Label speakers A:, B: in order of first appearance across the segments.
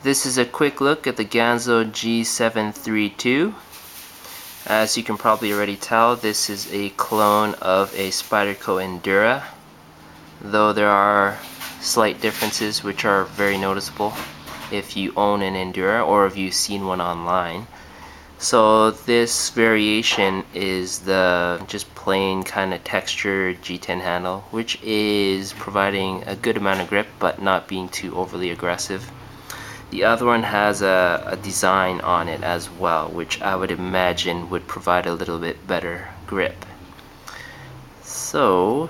A: This is a quick look at the Ganzo G732. As you can probably already tell, this is a clone of a Spyderco Endura, though there are slight differences which are very noticeable if you own an Endura or if you've seen one online. So this variation is the just plain kind of textured G10 handle, which is providing a good amount of grip but not being too overly aggressive. The other one has a design on it as well, which I would imagine would provide a little bit better grip. So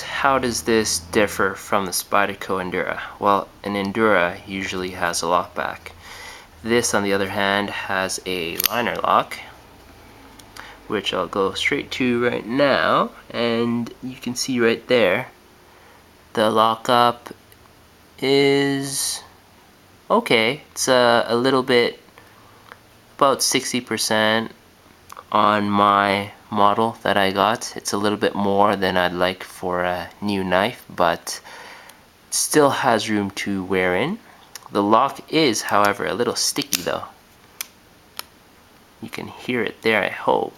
A: how does this differ from the Spyderco Endura? Well, an Endura usually has a lock back. This, on the other hand, has a liner lock, which I'll go straight to right now, and you can see right there the lockup is okay. It's a little bit, about 60% on my model that I got. It's a little bit more than I'd like for a new knife, but it still has room to wear in. The lock is, however, a little sticky though. You can hear it there, I hope.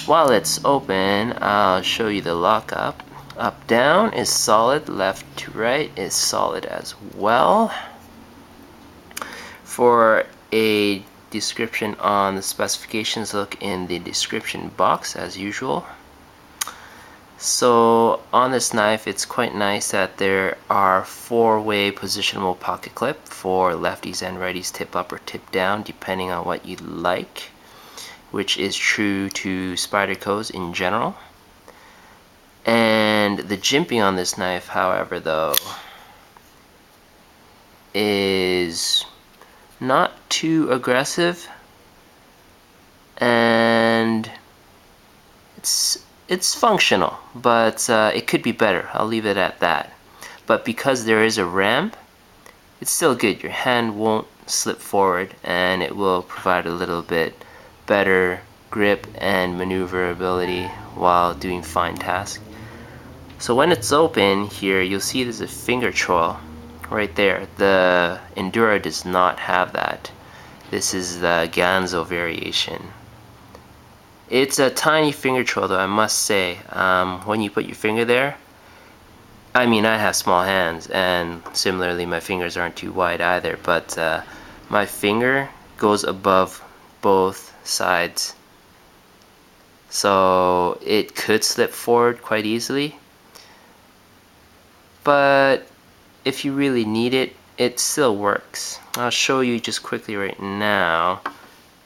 A: While it's open, I'll show you the lockup. Up down is solid, left to right is solid as well. For a description on the specifications, look in the description box as usual. So on this knife, it's quite nice that there are 4-way positionable pocket clip for lefties and righties, tip up or tip down depending on what you like, which is true to Spydercos in general. And the jimping on this knife, however, though, is not too aggressive, and it's functional, but it could be better. I'll leave it at that. But because there is a ramp, it's still good. Your hand won't slip forward, and it will provide a little bit better grip and maneuverability while doing fine tasks. So when it's open here, you'll see there's a finger choil right there. The Endura does not have that. This is the Ganzo variation. It's a tiny finger choil though, I must say. When you put your finger there, I mean, I have small hands, and similarly my fingers aren't too wide either, but my finger goes above both sides, so it could slip forward quite easily. But if you really need it, it still works. I'll show you just quickly right now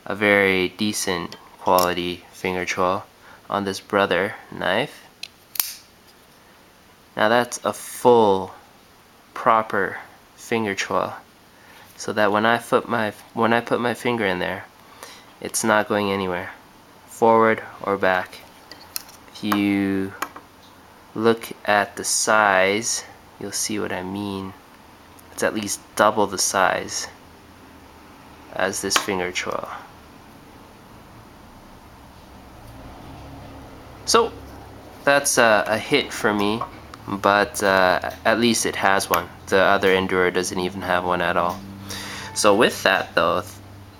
A: a very decent quality finger choil on this Brother knife. Now that's a full, proper finger choil, so that when I put my finger in there, it's not going anywhere, forward or back. If you look at the size, you'll see what I mean. It's at least double the size as this finger choil. So that's a hit for me, but at least it has one. The other Endura doesn't even have one at all. So with that though,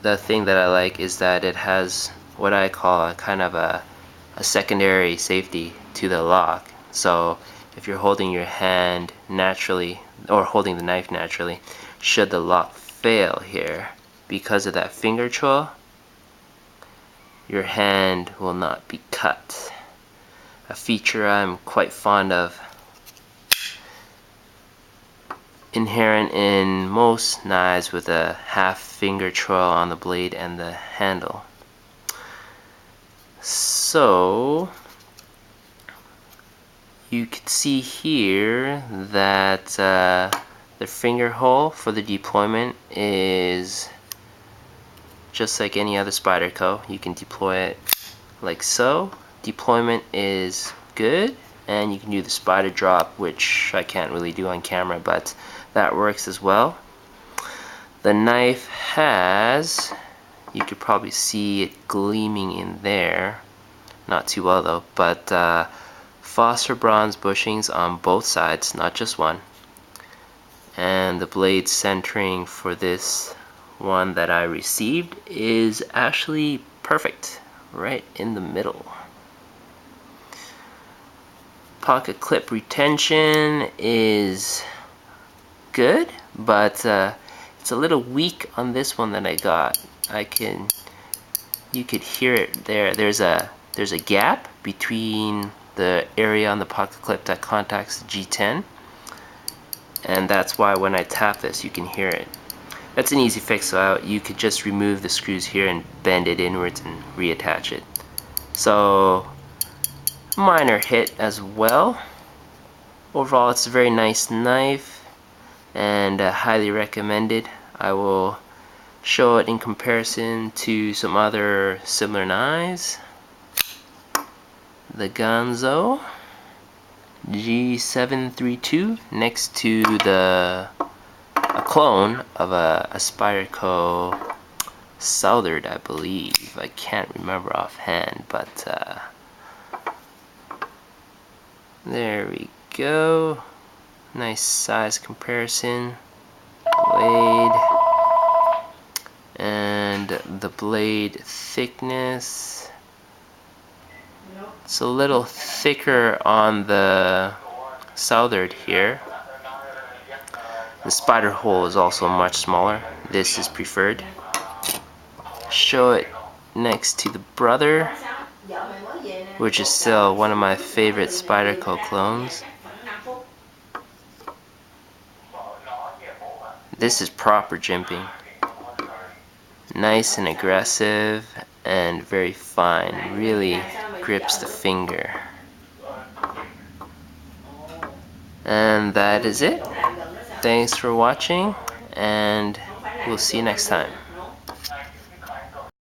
A: the thing that I like is that it has what I call a kind of a secondary safety to the lock. So if you're holding your hand naturally, or holding the knife naturally, should the lock fail here, because of that finger choil, your hand will not be cut. A feature I'm quite fond of, inherent in most knives with a half finger choil on the blade and the handle. So you can see here that the finger hole for the deployment is just like any other Spyderco. You can deploy it like so. Deployment is good, and you can do the spider drop, which I can't really do on camera, but that works as well. The knife has, you could probably see it gleaming in there, not too well though, but phosphor bronze bushings on both sides, not just one. And the blade centering for this one that I received is actually perfect, right in the middle. Pocket clip retention is good, but it's a little weak on this one that I got. You could hear it there. There's a gap between the area on the pocket clip that contacts the G10, and that's why when I tap this you can hear it. That's an easy fix, so you could just remove the screws here and bend it inwards and reattach it. So minor hit as well. Overall, it's a very nice knife and highly recommended. I will show it in comparison to some other similar knives. The Ganzo G732 next to a clone of a Spyderco Southern, I believe. I can't remember offhand, but there we go. Nice size comparison. Blade and the blade thickness. It's a little thicker on the Southern here. The spider hole is also much smaller. This is preferred. Show it next to the brother, which is still one of my favorite Spyderco clones. This is proper jimping. Nice and aggressive and very fine. Really grips the finger. And that is it. Thanks for watching, and we'll see you next time.